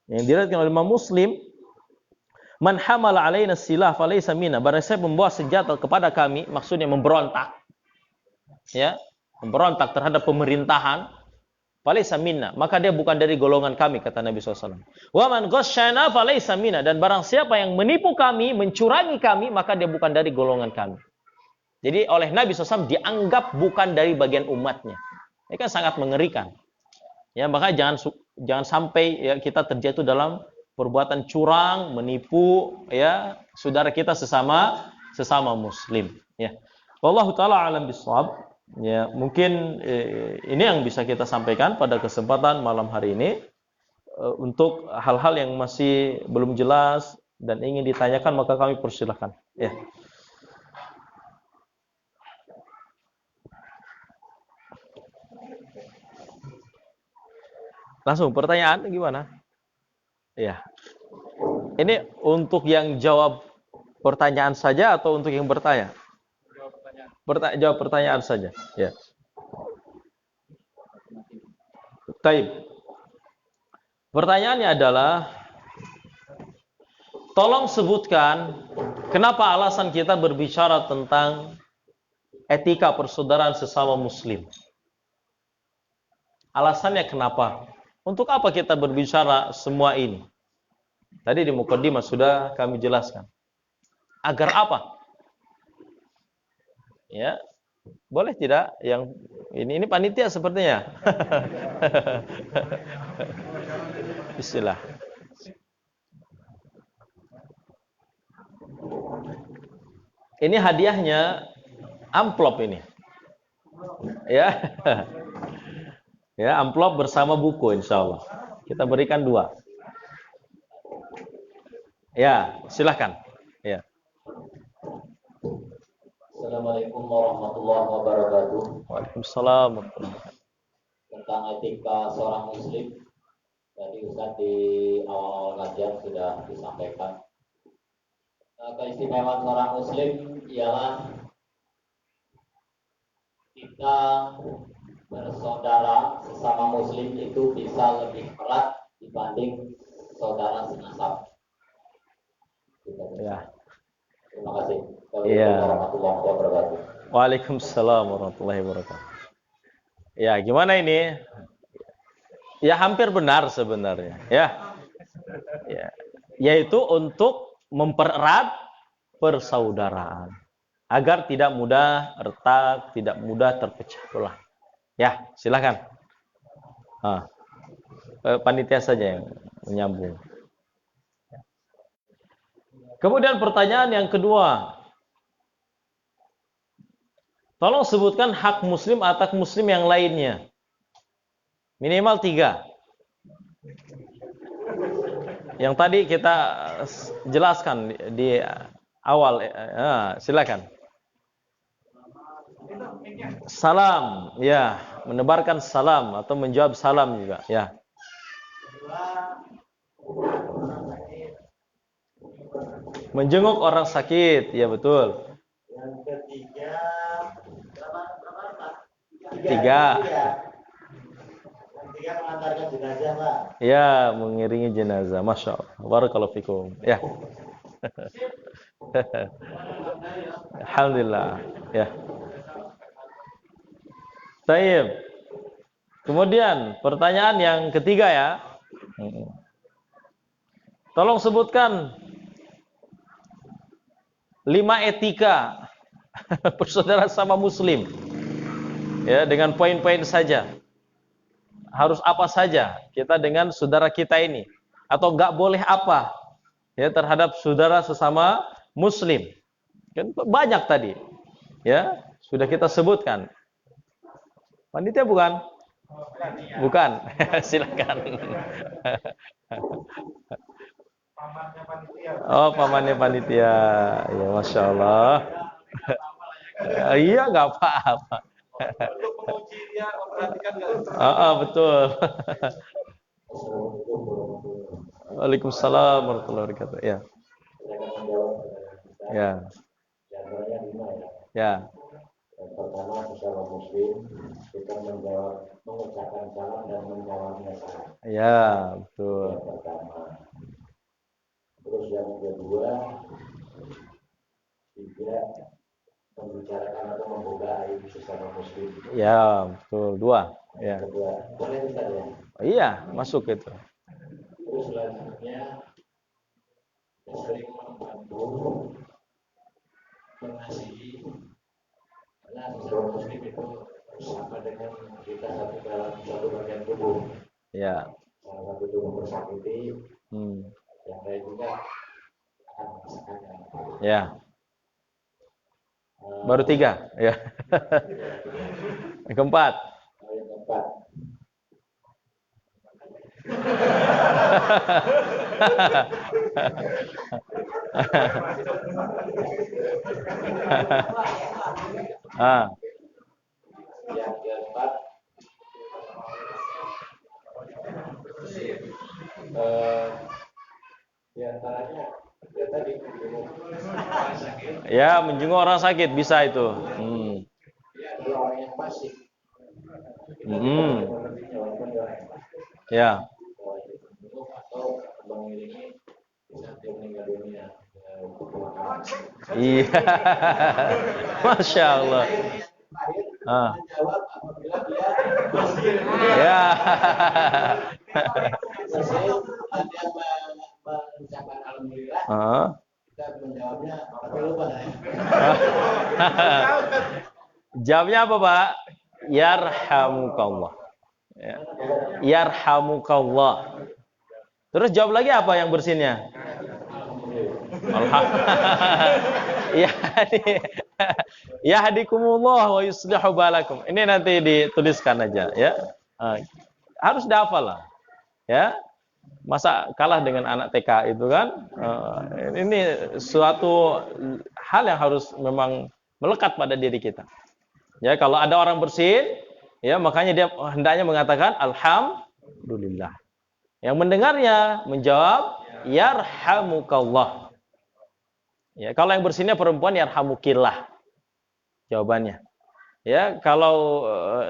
yang diriwayatkan oleh Imam Muslim, "Man hamala alaina silah falaysa minna." Barang siapa membawa senjata kepada kami, maksudnya memberontak. Ya, memberontak terhadap pemerintahan, falaysa minna, maka dia bukan dari golongan kami, kata Nabi SAW. Wa man ghasyana falaysa minna, dan barang siapa yang menipu kami, mencurangi kami, maka dia bukan dari golongan kami. Jadi oleh Nabi SAW dianggap bukan dari bagian umatnya. Ini kan sangat mengerikan. Ya, maka jangan sampai ya kita terjatuh dalam perbuatan curang, menipu ya saudara kita sesama muslim. Ya. Wallahu taala alam bisawab. Ya, mungkin ini yang bisa kita sampaikan pada kesempatan malam hari ini. Untuk hal-hal yang masih belum jelas dan ingin ditanyakan, maka kami persilahkan. Ya. Langsung pertanyaan gimana? Ya. Ini untuk yang jawab pertanyaan saja atau untuk yang bertanya? Jawab pertanyaan saja. Ya. Taib. Pertanyaannya adalah, tolong sebutkan kenapa alasan kita berbicara tentang etika persaudaraan sesama muslim. Alasannya kenapa? Untuk apa kita berbicara semua ini? Tadi di mukadimah sudah kami jelaskan. Agar apa? Ya, boleh tidak? Yang ini panitia sepertinya. Bismillah. Ini hadiahnya amplop ini. Ya. Ya, amplop bersama buku insyaallah. Kita berikan 2. Ya, silakan. Ya. Assalamualaikum warahmatullahi wabarakatuh. Waalaikumsalam warahmatullahi wabarakatuh. Tentang etika seorang muslim, tadi Ustaz di awal-awal kajian sudah disampaikan. Keistimewaan seorang muslim ialah kita bersaudara sesama muslim itu bisa lebih erat dibanding saudara senasab. Ya. Terima kasih. Iya. Warahmatullahi wabarakatuh. Waalaikumsalam warahmatullahi wabarakatuh. Ya, gimana ini? Ya, hampir benar sebenarnya. Ya. Ya. Yaitu untuk mempererat persaudaraan agar tidak mudah retak, tidak mudah terpecah belah. Ya, silakan. Panitia saja yang menyambung. Kemudian pertanyaan yang kedua. Tolong sebutkan hak muslim atas muslim yang lainnya. Minimal 3. Yang tadi kita jelaskan di awal. Silakan. Salam, ya, menebarkan salam atau menjawab salam juga, ya. Menjenguk orang sakit, ya betul. Yang ketiga, Tiga. Yang ketiga mengantarkan jenazah, Pak. Ya, mengiringi jenazah. Masya Allah. Barakallahu fikum. Ya. Alhamdulillah. Ya. Taib. Kemudian pertanyaan yang ketiga ya. Tolong sebutkan 5 etika persaudaraan sama muslim. Ya, dengan poin-poin saja. Harus apa saja kita dengan saudara kita ini, atau enggak boleh apa ya terhadap saudara sesama muslim. Kan banyak tadi. Ya, sudah kita sebutkan. Panitia bukan? Bukan. Silakan. Pamannya panitia. Oh, pamannya panitia. Ya, Masya Allah. Iya, nggak apa-apa. memuji dia, memperhatikan nggak? Betul. Assalamualaikum warahmatullahi wabarakatuh. Waalaikumsalam warahmatullahi wabarakatuh. Ya, Saya akan menjawab pertanyaan kita. ya, Di antaranya 5 ya. ya, Yang pertama, secara muslim kita menjawab, mengucapkan salam dan menjawabnya salam. ya, betul. Yang pertama. Terus yang kedua, tidak membicarakan atau membuka aib sesama muslim. Ya, betul. 2. Ya. Yang kedua, boleh Ustaz ya? Iya, masuk itu. Terus selanjutnya, sering membantu, mengasihi, karena sesama muslim itu sama dengan kita satu dalam satu bagian tubuh. Ya. Salah satu tubuh bersakiti, Hmm. yang lain juga akan merasakannya. Ya. Baru 3. Ya. Yang keempat. Yang keempat, Ah, yang keempat, di antaranya ya tadi ya, menjenguk orang sakit bisa itu. Hmm. dia adalah orang yang fasik. Hmm. Walaupun dia orang yang fasik, Ya. bahwa itu menjenguk atau mengiringi saat dia meninggal dunia. Iya. Masya Allah. Ah. Menjawab apabila dia fasik. Ya. Dia mengucapkan alhamdulillah, Ah. kita menjawabnya tapi lupa. Jawabnya apa, Pak? Yarhamukallah. Ya. Yarhamukallah. Terus jawab lagi apa yang bersihnya? Yahdikumullah wa yuslihu balakum. Ini nanti dituliskan aja ya. Harus dihafal lah. Ya. Masa kalah dengan anak TK itu kan? Ini suatu hal yang harus memang melekat pada diri kita. Ya, kalau ada orang bersin, ya makanya dia hendaknya mengatakan alhamdulillah. Yang mendengarnya menjawab yarhamukallah. Ya, kalau yang bersinnya perempuan yarhamukillah. Jawabannya. Ya, kalau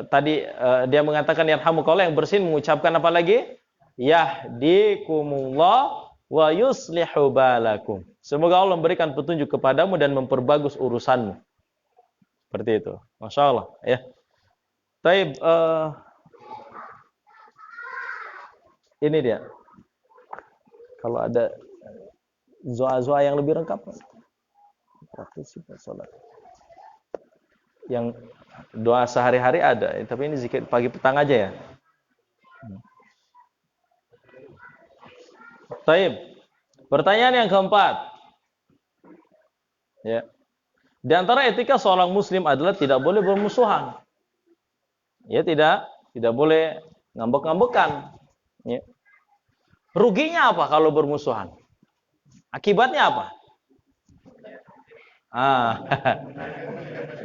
tadi dia mengatakan yarhamukallah, yang bersin mengucapkan apa lagi? Yahdikumullah wa yuslihu balakum. Semoga Allah memberikan petunjuk kepadamu dan memperbagus urusanmu. Seperti itu. Masya Allah. Ya. Taib, ini dia. Kalau ada doa-doa yang lebih lengkap, sholat. Yang doa sehari-hari ada, tapi ini zikir pagi petang aja ya. Taib. Pertanyaan yang keempat. Ya. Di antara etika seorang muslim adalah tidak boleh bermusuhan. Ya, tidak boleh ngambek-ngambekan. Ya. Ruginya apa kalau bermusuhan? Akibatnya apa?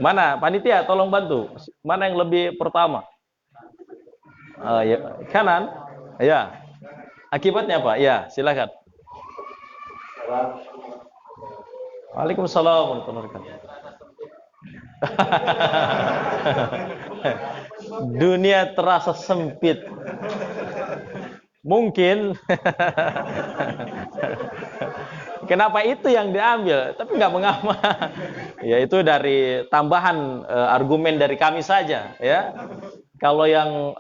Mana panitia tolong bantu. Mana yang lebih pertama? Ya, kanan. Ya. Akibatnya apa? Ya, silakan. Waalaikumsalam warahmatullahi wabarakatuh. Dunia terasa sempit. Mungkin kenapa itu yang diambil, tapi nggak mengapa. Ya, itu dari tambahan argumen dari kami saja, ya. Kalau yang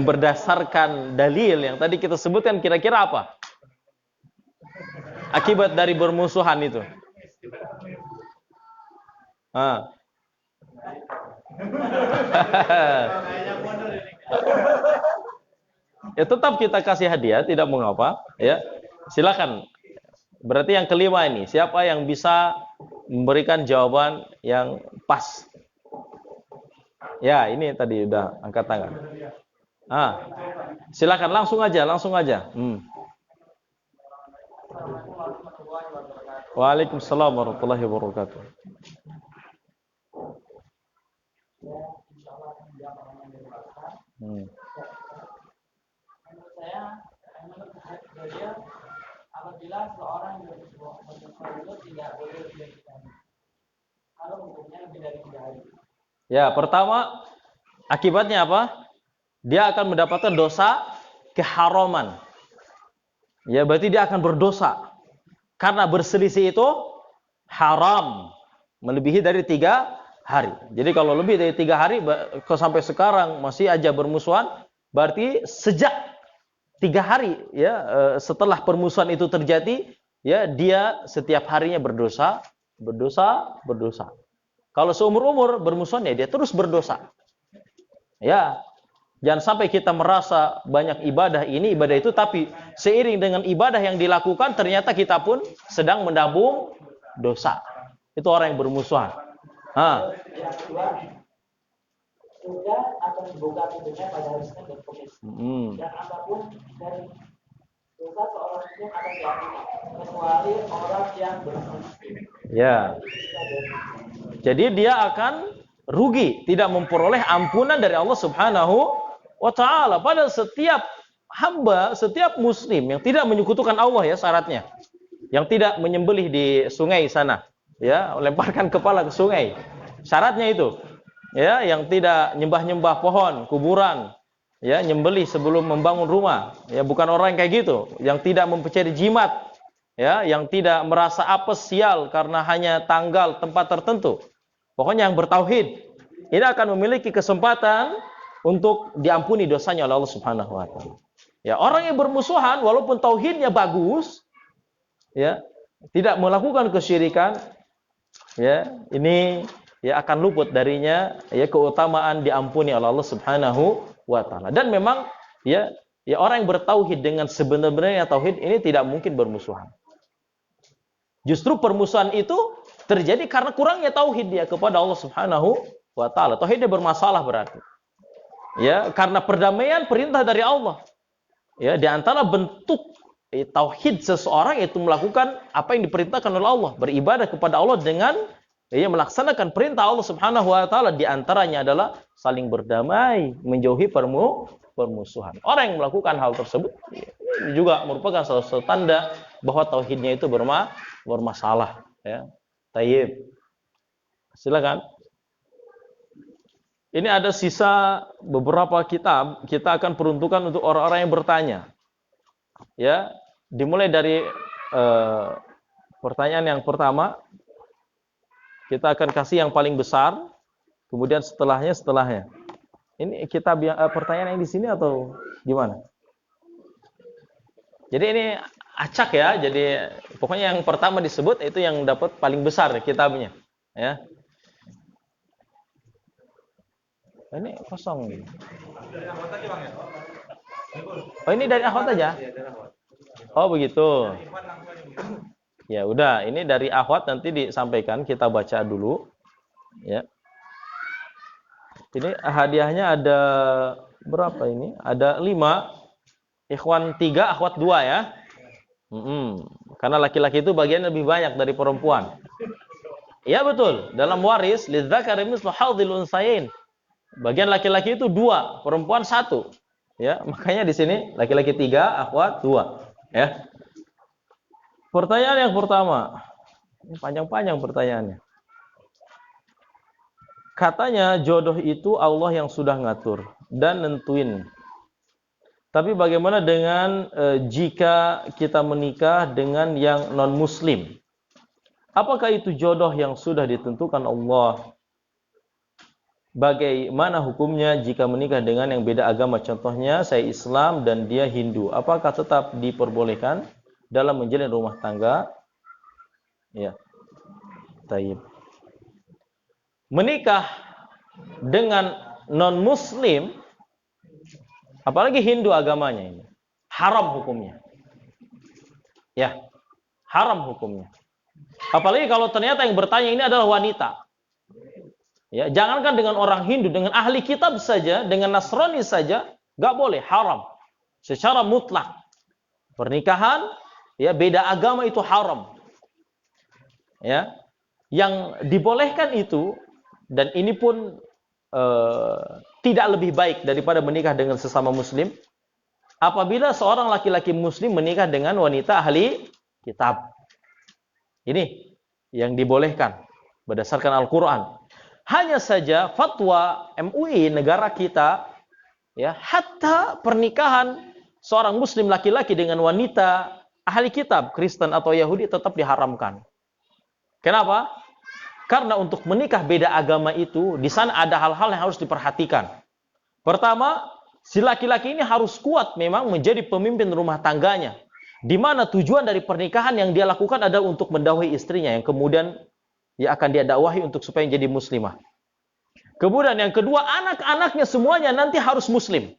berdasarkan dalil yang tadi kita sebutkan, kira-kira apa akibat dari bermusuhan itu? Ya, tetap kita kasih hadiah, tidak mengapa, ya. Silakan. Berarti yang kelima ini, siapa yang bisa memberikan jawaban yang pas? Ya, ini tadi udah angkat tangan. Silakan langsung aja. Waalaikumsalam warahmatullahi wabarakatuh. saya insya Allah akan menjawab pertanyaan dari Pak Ustaz. Menurut saya, menurut beliau, apabila seorang berwudu tidak boleh lebih dari 3 hari. Kalau hukumnya lebih dari 3 hari. Ya, pertama akibatnya apa? Dia akan mendapatkan dosa keharaman. Ya, berarti dia akan berdosa. Karena berselisih itu haram. Melebihi dari 3 hari. Jadi kalau lebih dari 3 hari, sampai sekarang masih aja bermusuhan, berarti sejak 3 hari ya setelah permusuhan itu terjadi, ya dia setiap harinya berdosa. Kalau seumur-umur bermusuhan ya dia terus berdosa. Ya, jangan sampai kita merasa banyak ibadah ini, ibadah itu, tapi seiring dengan ibadah yang dilakukan ternyata kita pun sedang menabung dosa. Itu orang yang bermusuhan. Yang kedua, sudah akan dibuka pintunya pada hari Senin dan Kamis. Dan apapun dari dosa seorang muslim akan diampuni kecuali orang yang bermuslim. Ya. Jadi dia akan rugi, tidak memperoleh ampunan dari Allah Subhanahu wa taala. Pada setiap hamba, setiap muslim yang tidak menyekutukan Allah, ya syaratnya, yang tidak menyembelih di sungai sana, ya, lemparkan kepala ke sungai. Syaratnya itu, ya, yang tidak nyembah-nyembah pohon, kuburan, ya, nyembelih sebelum membangun rumah, ya, bukan orang yang kayak gitu, yang tidak mempercayai jimat, ya, yang tidak merasa apes sial karena hanya tanggal tempat tertentu. Pokoknya yang bertauhid, ini akan memiliki kesempatan untuk diampuni dosanya oleh Allah Subhanahu wa taala. Ya, orang yang bermusuhan walaupun tauhidnya bagus, ya, tidak melakukan kesyirikan, ya, ini ya akan luput darinya ya keutamaan diampuni oleh Allah Subhanahu wa taala. Dan memang ya orang yang bertauhid dengan sebenarnya tauhid ini tidak mungkin bermusuhan. Justru permusuhan itu terjadi karena kurangnya tauhid dia kepada Allah Subhanahu wa taala. Tauhidnya bermasalah berarti. Ya, karena perdamaian perintah dari Allah. Ya, di antara bentuk tauhid seseorang itu melakukan apa yang diperintahkan oleh Allah, beribadah kepada Allah dengan melaksanakan perintah Allah Subhanahu wa taala. Di antaranya adalah saling berdamai, menjauhi permusuhan. Orang yang melakukan hal tersebut ini juga merupakan salah satu tanda bahwa tauhidnya itu bermasalah, ya. Tayyib. Silakan. Ini ada sisa beberapa kitab, kita akan peruntukan untuk orang-orang yang bertanya. Ya, dimulai dari pertanyaan yang pertama. Kita akan kasih yang paling besar, kemudian setelahnya. Ini kitab pertanyaan yang di sini atau gimana? Jadi ini acak ya. Jadi pokoknya yang pertama disebut itu yang dapat paling besar kitabnya, ya. Ini kosong. Oh, ini dari akhwat aja? Oh, begitu. Ya udah, ini dari akhwat nanti disampaikan, kita baca dulu, ya. Ini hadiahnya ada berapa ini? Ada 5, ikhwan 3, akhwat 2 ya. Karena laki-laki itu bagian lebih banyak dari perempuan. Ya betul, dalam waris lidzakari mislu hadzil unsayain. Bagian laki-laki itu 2, perempuan 1. Ya, makanya di sini laki-laki 3, akhwat 2, ya. Pertanyaan yang pertama. Ini panjang-panjang pertanyaannya. Katanya jodoh itu Allah yang sudah ngatur dan nentuin. Tapi bagaimana dengan jika kita menikah dengan yang non-muslim? Apakah itu jodoh yang sudah ditentukan Allah? Bagaimana hukumnya jika menikah dengan yang beda agama? Contohnya saya Islam dan dia Hindu. Apakah tetap diperbolehkan dalam menjalin rumah tangga? Ya. Taib. Menikah dengan non-muslim, apalagi Hindu agamanya ini, haram hukumnya. Ya, haram hukumnya. Apalagi kalau ternyata yang bertanya ini adalah wanita. Ya, jangankan dengan orang Hindu, dengan ahli kitab saja, dengan Nasrani saja, nggak boleh, haram. Secara mutlak. Pernikahan, ya beda agama itu haram. Ya, yang dibolehkan itu, dan ini pun tidak lebih baik daripada menikah dengan sesama muslim apabila seorang laki-laki muslim menikah dengan wanita ahli kitab. Ini yang dibolehkan berdasarkan Al-Quran. Hanya saja fatwa MUI negara kita, ya, hatta pernikahan seorang muslim laki-laki dengan wanita ahli kitab Kristen atau Yahudi tetap diharamkan. Kenapa? Karena untuk menikah beda agama itu di sana ada hal-hal yang harus diperhatikan. Pertama, si laki-laki ini harus kuat memang menjadi pemimpin rumah tangganya. Di mana tujuan dari pernikahan yang dia lakukan adalah untuk mendakwahi istrinya yang kemudian ya akan dia dakwahi untuk supaya jadi muslimah. Kemudian yang kedua, anak-anaknya semuanya nanti harus muslim.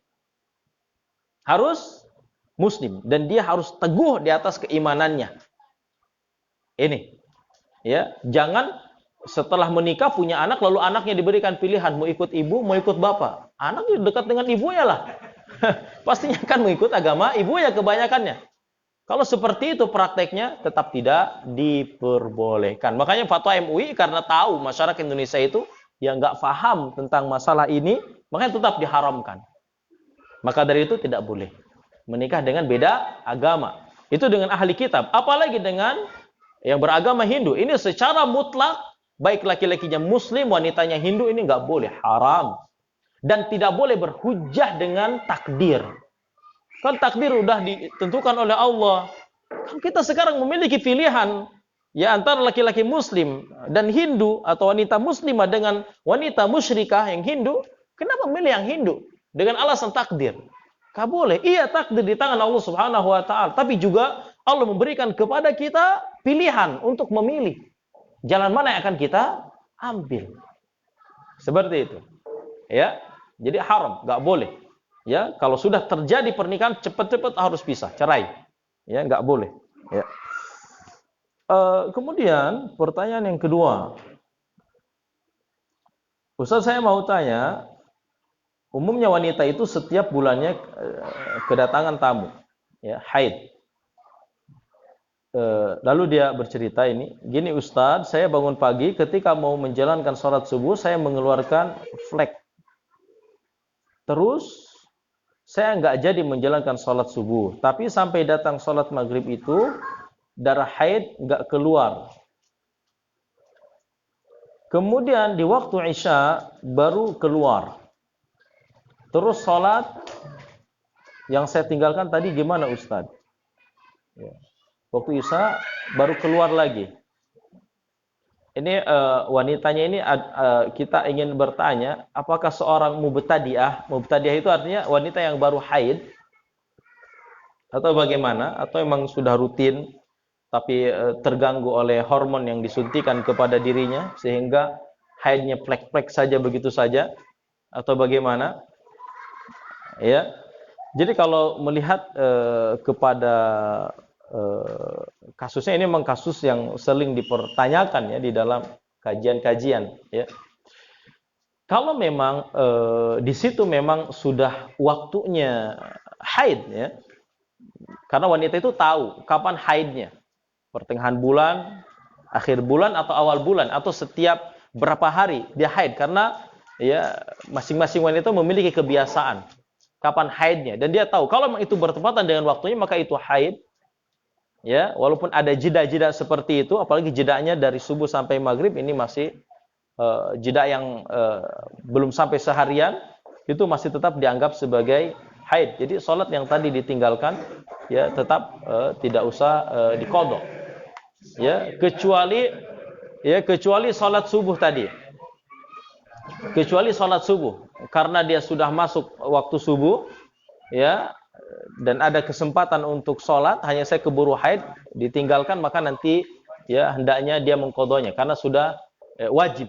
Harus muslim dan dia harus teguh di atas keimanannya. Ini. Ya, jangan setelah menikah punya anak lalu anaknya diberikan pilihan mau ikut ibu, mau ikut bapak. Anaknya dekat dengan ibunya lah. Pastinya akan mengikut agama ibunya kebanyakannya. Kalau seperti itu prakteknya tetap tidak diperbolehkan. Makanya fatwa MUI karena tahu masyarakat Indonesia itu yang nggak paham tentang masalah ini, makanya tetap diharamkan. Maka dari itu tidak boleh menikah dengan beda agama. Itu dengan ahli kitab. Apalagi dengan yang beragama Hindu. Ini secara mutlak, baik laki-lakinya Muslim, wanitanya Hindu, ini nggak boleh, haram. Dan tidak boleh berhujjah dengan takdir. Kan takdir udah ditentukan oleh Allah. Kan kita sekarang memiliki pilihan ya antara laki-laki Muslim dan Hindu atau wanita Muslimah dengan wanita musyrikah yang Hindu. Kenapa memilih yang Hindu? Dengan alasan takdir. Gak boleh. Iya, takdir di tangan Allah Subhanahu wa taala, tapi juga Allah memberikan kepada kita pilihan untuk memilih jalan mana yang akan kita ambil. Seperti itu. Ya. Jadi haram, gak boleh. Ya, kalau sudah terjadi pernikahan cepat-cepat harus pisah, cerai. Ya, nggak boleh. Ya. Kemudian pertanyaan yang kedua, Ustaz, saya mau tanya, umumnya wanita itu setiap bulannya kedatangan tamu, ya, haid. Lalu dia bercerita ini, gini Ustaz, saya bangun pagi ketika mau menjalankan sholat subuh, saya mengeluarkan flek. Terus saya nggak jadi menjalankan sholat subuh. Tapi sampai datang sholat maghrib itu, darah haid nggak keluar. Kemudian di waktu Isya baru keluar. Terus sholat yang saya tinggalkan tadi gimana Ustaz? Ya. Waktu Isya baru keluar lagi. Ini wanitanya ini kita ingin bertanya, apakah seorang mubtadi'ah itu artinya wanita yang baru haid atau bagaimana? Atau memang sudah rutin tapi terganggu oleh hormon yang disuntikan kepada dirinya sehingga haidnya plek-plek saja begitu saja atau bagaimana? Ya. Jadi kalau melihat kepada kasusnya, ini memang kasus yang sering dipertanyakan ya di dalam kajian-kajian ya. Kalau memang di situ memang sudah waktunya haid ya. Karena wanita itu tahu kapan haidnya. Pertengahan bulan, akhir bulan atau awal bulan atau setiap berapa hari dia haid, karena ya masing-masing wanita memiliki kebiasaan kapan haidnya dan dia tahu kalau memang itu bertepatan dengan waktunya maka itu haid. Ya, walaupun ada jeda-jeda seperti itu, apalagi jedanya dari subuh sampai maghrib ini masih jeda yang belum sampai seharian, itu masih tetap dianggap sebagai haid. Jadi sholat yang tadi ditinggalkan ya tetap tidak usah diqadha. Ya, kecuali sholat subuh tadi. Kecuali sholat subuh, karena dia sudah masuk waktu subuh, ya. Dan ada kesempatan untuk sholat, hanya saya keburu haid, ditinggalkan, maka nanti ya hendaknya dia mengqadhanya karena sudah wajib.